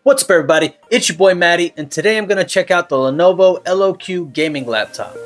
What's up everybody, it's your boy Matty, and today I'm going to check out the Lenovo LOQ Gaming laptop.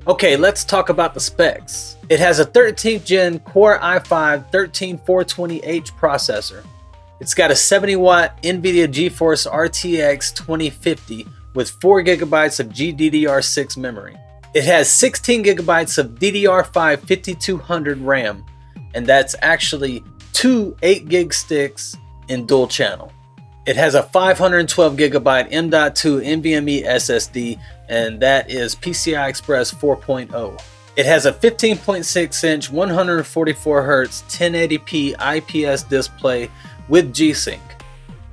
Okay, let's talk about the specs. It has a 13th gen Core i5-13420H processor. It's got a 70-watt NVIDIA GeForce RTX 2050 with 4 GB of GDDR6 memory. It has 16 GB of DDR5 5200 RAM, and that's actually two 8GB sticks in dual channel. It has a 512 GB M.2 NVMe SSD, and that is PCI Express 4.0. It has a 15.6-inch 144Hz 1080p IPS display with G-Sync.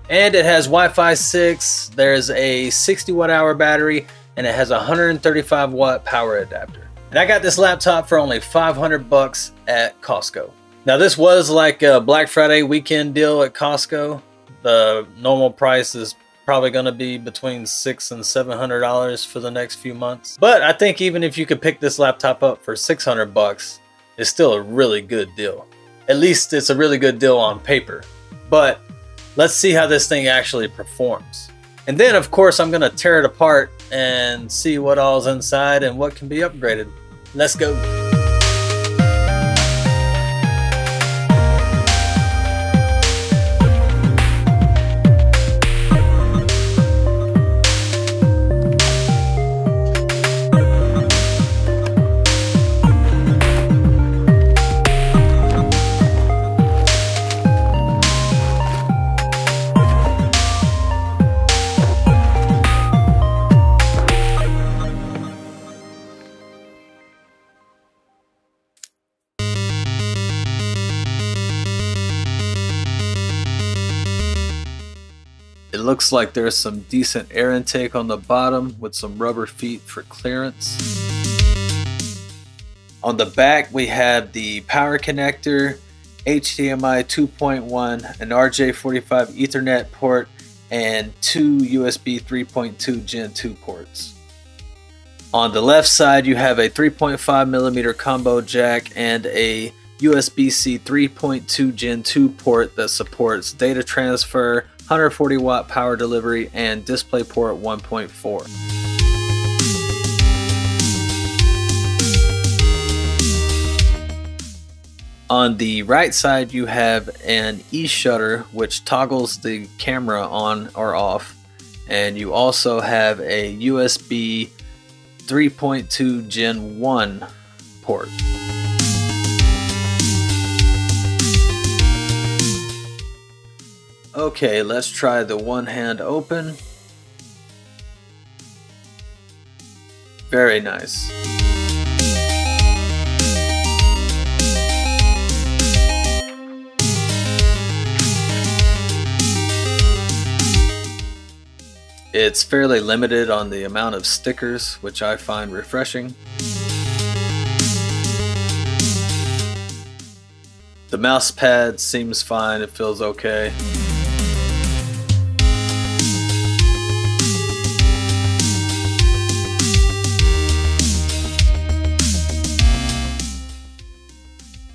And it has Wi-Fi 6, there's a 60 watt-hour battery, and it has a 135 watt power adapter. And I got this laptop for only $500 at Costco. Now this was like a Black Friday weekend deal at Costco. The normal price is probably going to be between $600 and $700 for the next few months. But I think even if you could pick this laptop up for $600, it's still a really good deal. At least it's a really good deal on paper. But let's see how this thing actually performs. And then of course I'm going to tear it apart and see what all's inside and what can be upgraded. Let's go. It looks like there's some decent air intake on the bottom with some rubber feet for clearance. On the back we have the power connector, HDMI 2.1, an RJ45 Ethernet port, and two USB 3.2 Gen 2 ports. On the left side you have a 3.5mm combo jack and a USB-C 3.2 Gen 2 port that supports data transfer, 140 watt power delivery, and DisplayPort 1.4. On the right side you have an e-shutter which toggles the camera on or off, and you also have a USB 3.2 Gen 1 port. Okay, let's try the one hand open. Very nice. It's fairly limited on the amount of stickers, which I find refreshing. The mouse pad seems fine, it feels okay.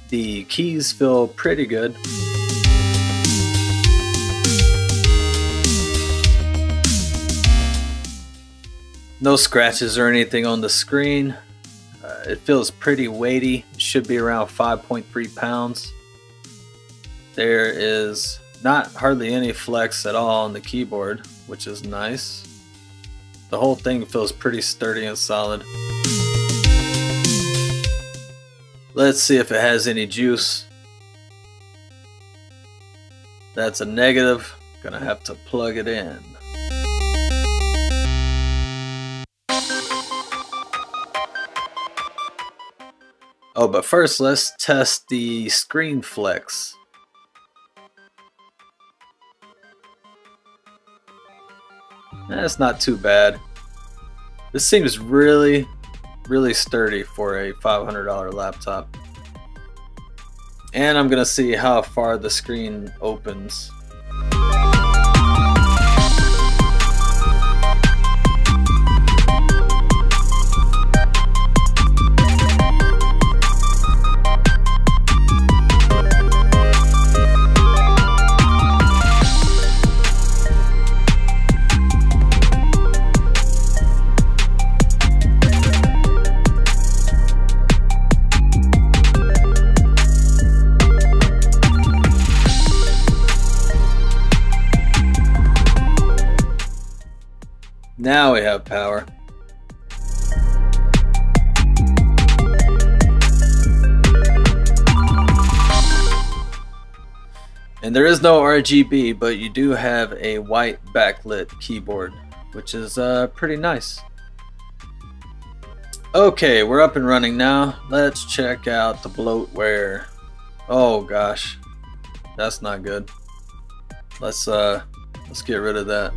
The keys feel pretty good. No scratches or anything on the screen. It feels pretty weighty. It should be around 5.3 pounds. There is not hardly any flex at all on the keyboard, which is nice. The whole thing feels pretty sturdy and solid. Let's see if it has any juice. That's a negative. Gonna have to plug it in. Oh, but first let's test the screen flex. That's not too bad. This seems really sturdy for a $500 laptop. And I'm gonna see how far the screen opens. Now we have power. And there is no RGB, but you do have a white backlit keyboard, which is pretty nice. Okay, we're up and running now. Let's check out the bloatware. Oh gosh, that's not good. Let's get rid of that.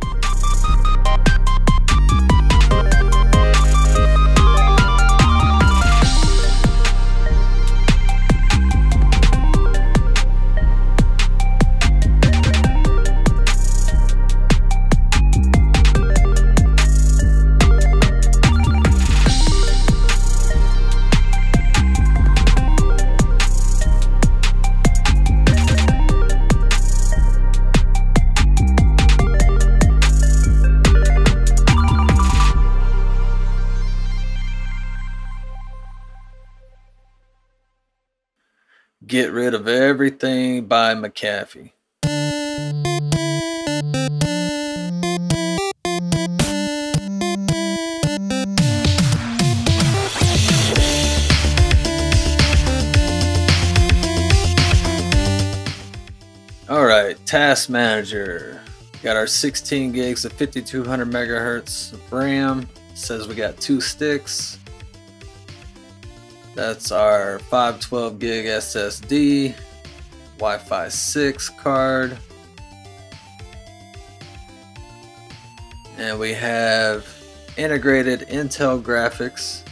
Get rid of everything by McAfee. Alright, Task Manager. Got our 16 gigs of 5200 megahertz of RAM. Says we got 2 sticks. That's our 512 gig SSD, Wi-Fi 6 card, and we have integrated Intel graphics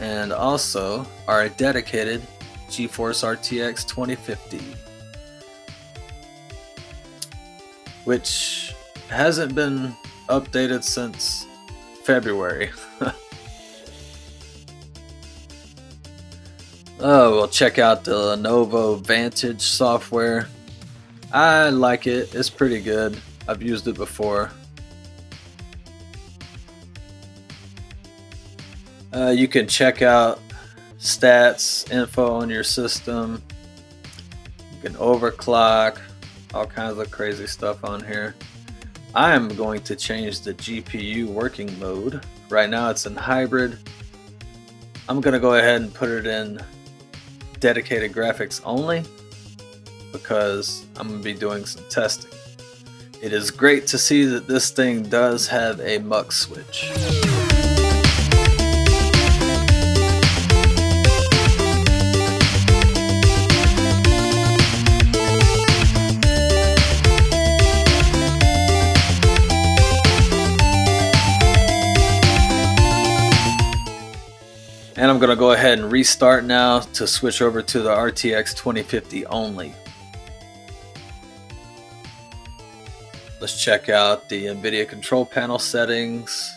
and also our dedicated GeForce RTX 2050, which hasn't been updated since February. Oh, we'll check out the Lenovo Vantage software. I like it. It's pretty good. I've used it before. You can check out stats, info on your system. You can overclock, all kinds of crazy stuff on here. I am going to change the GPU working mode. Right now it's in hybrid. I'm going to go ahead and put it in dedicated graphics only because I'm going to be doing some testing. It is great to see that this thing does have a mux switch. And I'm going to go ahead and restart now to switch over to the RTX 2050 only. Let's check out the NVIDIA control panel settings.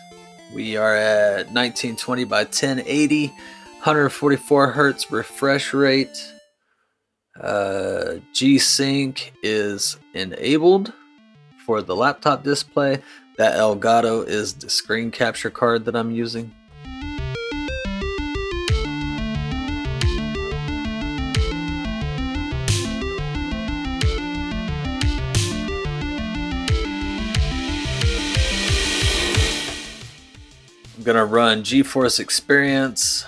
We are at 1920 by 1080, 144 Hertz refresh rate. G-Sync is enabled for the laptop display. That Elgato is the screen capture card that I'm using. I'm gonna run GeForce Experience.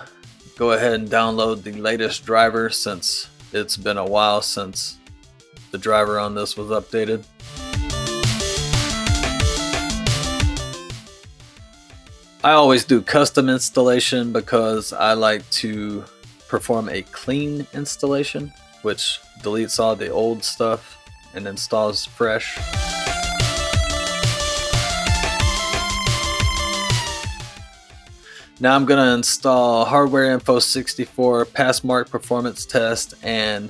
Go ahead and download the latest driver since it's been a while since the driver on this was updated. I always do custom installation because I like to perform a clean installation, which deletes all the old stuff and installs fresh. Now I'm going to install Hardware Info 64, Passmark Performance Test, and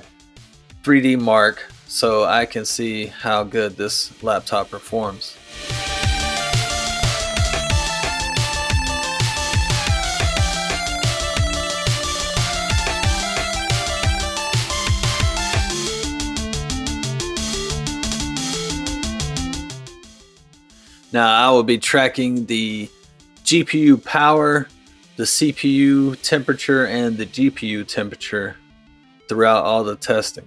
3D Mark so I can see how good this laptop performs. Now I will be tracking the GPU power, the CPU temperature, and the GPU temperature throughout all the testing.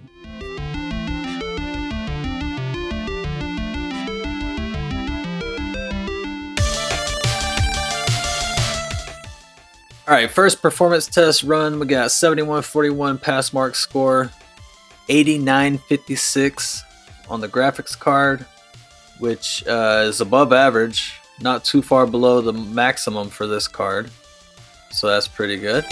Alright, first performance test run, we got 7141 pass mark score, 8956 on the graphics card, which is above average, not too far below the maximum for this card, so that's pretty good.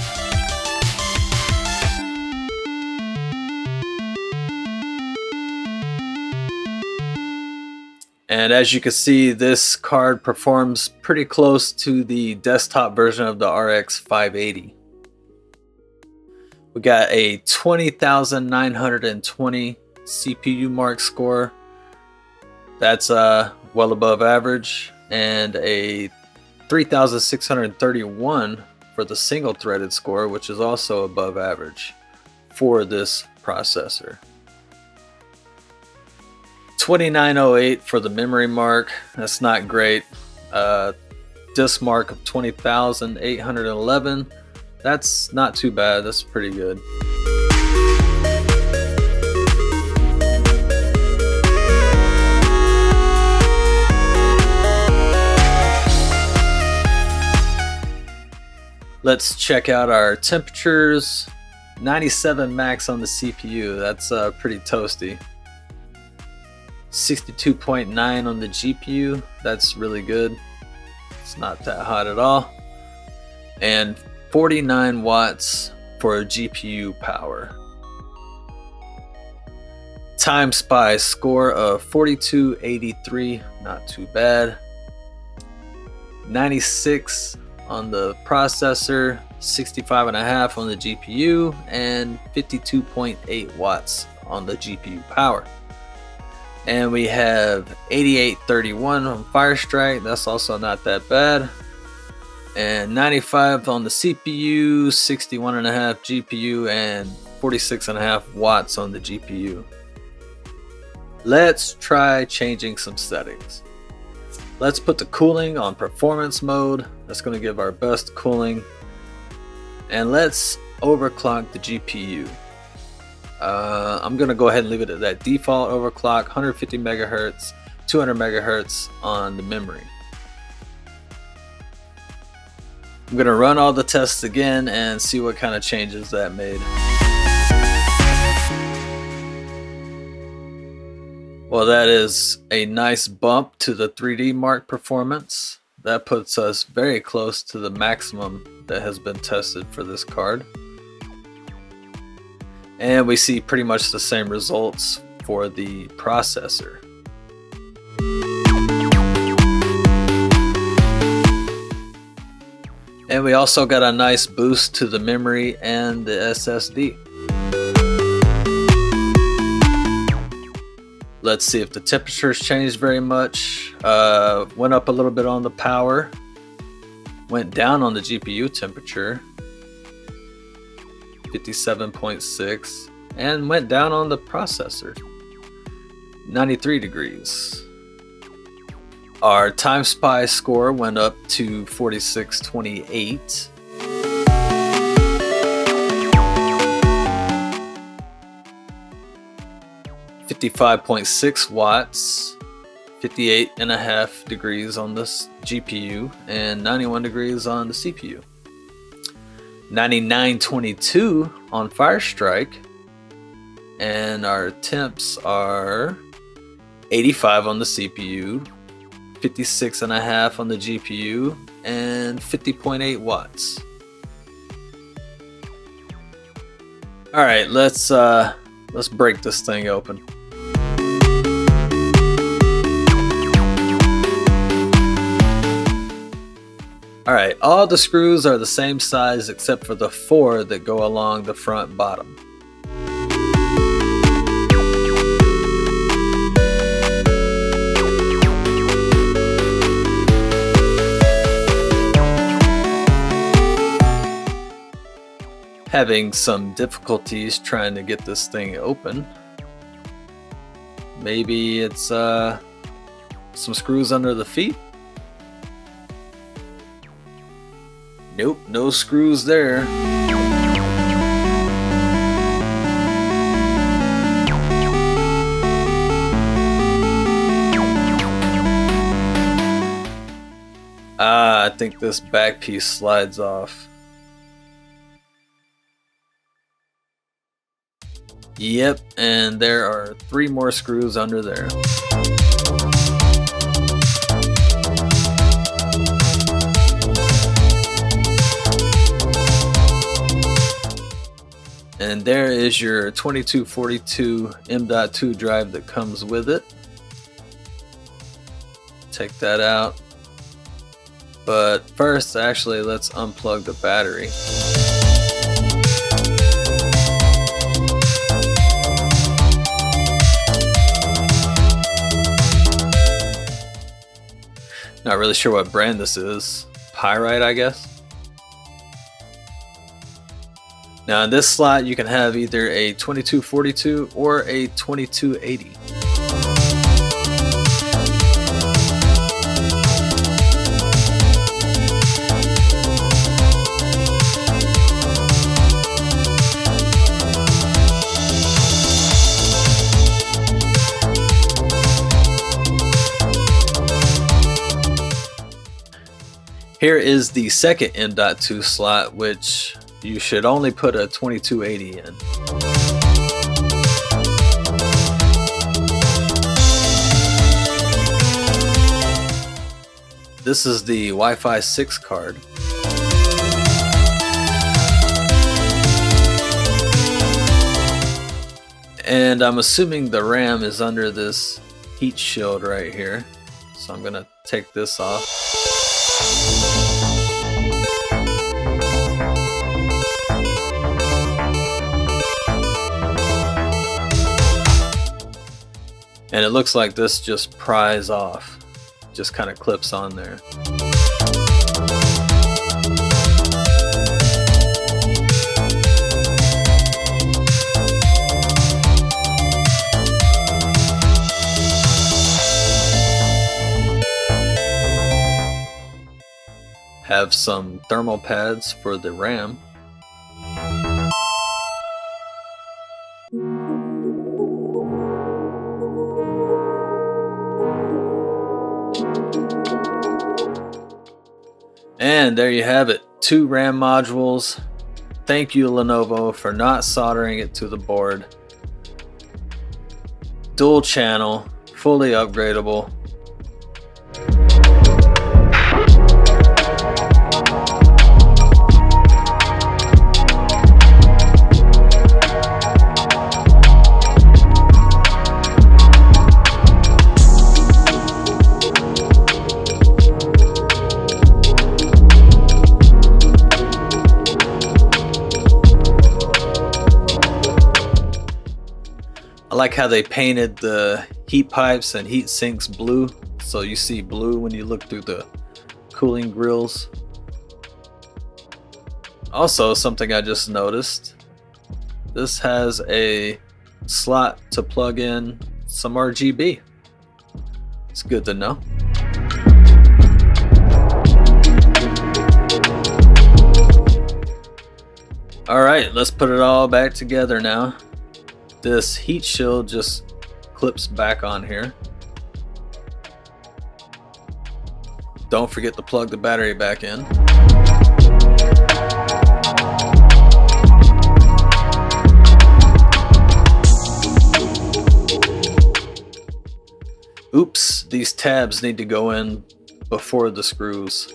And as you can see, this card performs pretty close to the desktop version of the RX 580. We got a 20,920 CPU mark score. That's well above average. And a 3,631 for the single threaded score, which is also above average for this processor. 2908 for the memory mark. That's not great. Disk mark of 20,811. That's not too bad. That's pretty good. Let's check out our temperatures. 97 max on the CPU. That's pretty toasty. 62.9 on the GPU. That's really good. It's not that hot at all. And 49 watts for GPU power. Time Spy score of 4283. Not too bad. 96 on the processor, 65.5 on the GPU, and 52.8 watts on the GPU power. And we have 8831 on Firestrike. That's also not that bad. And 95 on the CPU, 61.5 GPU, and 46.5 watts on the GPU. Let's try changing some settings. Let's put the cooling on performance mode. That's going to give our best cooling. And let's overclock the GPU. I'm going to go ahead and leave it at that default overclock, 150 megahertz, 200 megahertz on the memory. I'm going to run all the tests again and see what kind of changes that made. Well, that is a nice bump to the 3D Mark performance. That puts us very close to the maximum that has been tested for this card. And we see pretty much the same results for the processor. And we also got a nice boost to the memory and the SSD. Let's see if the temperatures changed very much. Went up a little bit on the power. Went down on the GPU temperature. 57.6, and went down on the processor, 93 degrees. Our Time Spy score went up to 4628. .6 watts, 58.5 degrees on the GPU, and 91 degrees on the CPU. 9922 on Firestrike, and our temps are 85 on the CPU, 56.5 on the GPU, and 50.8 watts. All right, let's break this thing open. Alright, all the screws are the same size except for the 4 that go along the front bottom. Having some difficulties trying to get this thing open. Maybe it's some screws under the feet? Nope, no screws there. I think this back piece slides off. Yep, and there are 3 more screws under there. And there is your 2242 M.2 drive that comes with it. Take that out. But first, actually, let's unplug the battery. Not really sure what brand this is. Pyrite, I guess. Now in this slot you can have either a 2242 or a 2280. Here is the second M.2 slot, which you should only put a 2280 in. This is the Wi-Fi 6 card. And I'm assuming the RAM is under this heat shield right here. So I'm gonna take this off. And it looks like this just pries off, just kind of clips on there. Have some thermal pads for the RAM. And there you have it, 2 RAM modules. Thank you, Lenovo, for not soldering it to the board. Dual channel, fully upgradable. I like how they painted the heat pipes and heat sinks blue, so you see blue when you look through the cooling grills. Also, something I just noticed, this has a slot to plug in some RGB. It's good to know. Alright, let's put it all back together now. This heat shield just clips back on here. Don't forget to plug the battery back in. Oops, these tabs need to go in before the screws.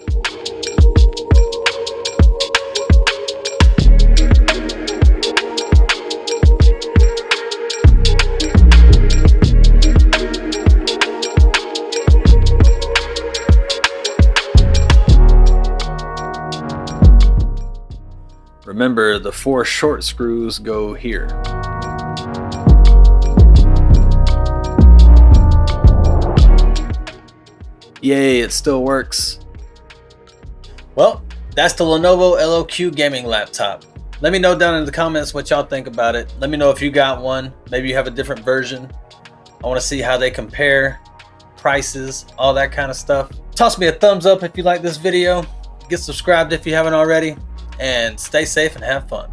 Remember, the 4 short screws go here. Yay, it still works. Well, that's the Lenovo LOQ Gaming laptop. Let me know down in the comments what y'all think about it. Let me know if you got one. Maybe you have a different version. I want to see how they compare, prices, all that kind of stuff. Toss me a thumbs up if you like this video. Get subscribed if you haven't already. And stay safe and have fun.